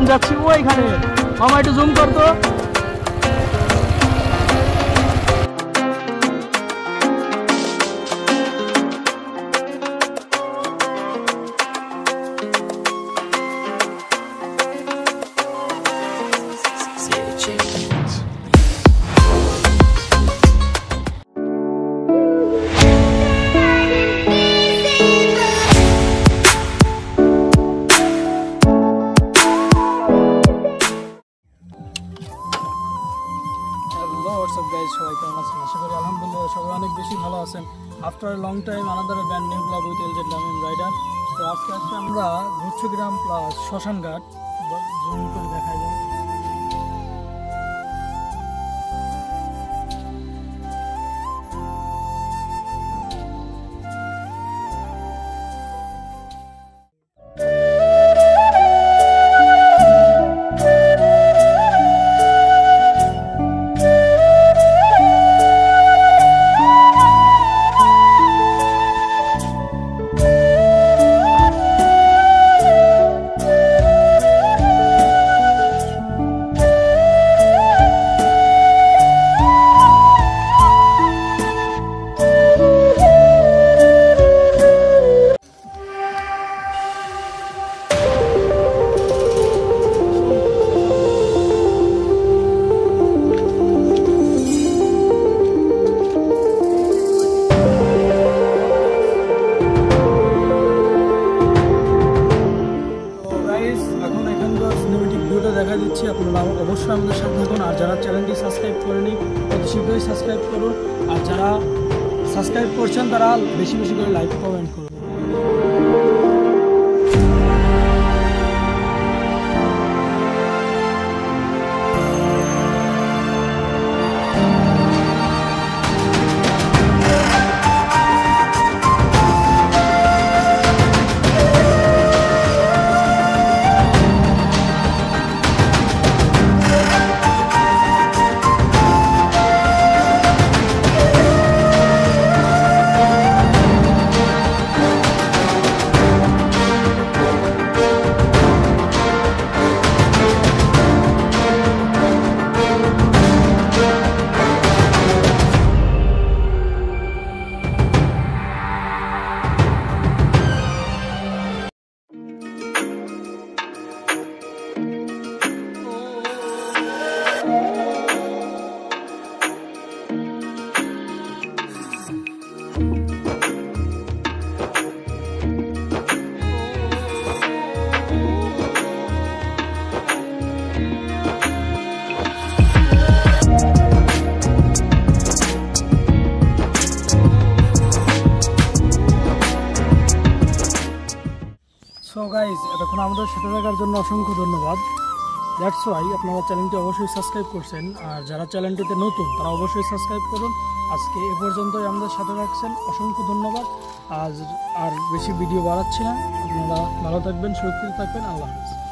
যাচ্ছি ওইখানে। মামা একটু জুম করতো। সবাই কেমন আছেন? আশা করি আলহামদুলিল্লাহ সবাই অনেক বেশি ভালো আছেন। After long time another band new club with এলজেড তামিম রাইডার। তো আজকে আমরা গুচ্ছগ্রাম প্লাস শ্মশানঘাট জুম করে দেখাই যায়। দেখা দিচ্ছি, আপনারা অবশ্যই আমাদের সাথে থাকুন। আর যারা চ্যানেলটি সাবস্ক্রাইব করেনি অতি শীঘ্রই সাবস্ক্রাইব করুন। আর যারা সাবস্ক্রাইব করছেন তারা বেশি বেশি করে লাইক কমেন্ট করুন। সো গাইজ, এতক্ষণ আমাদের সাথে থাকার জন্য অসংখ্য ধন্যবাদ। দ্যাটস ওয়াই আপনারা চ্যানেলটি অবশ্যই সাবস্ক্রাইব করছেন। আর যারা চ্যানেলটিতে নতুন তারা অবশ্যই সাবস্ক্রাইব করুন। আজকে এ পর্যন্তই আমাদের সাথে রাখছেন, অসংখ্য ধন্যবাদ। আজ আর বেশি ভিডিও বাড়াচ্ছি না। আপনারা ভালো থাকবেন, সুরক্ষিত থাকবেন। আল্লাহ হাফেজ।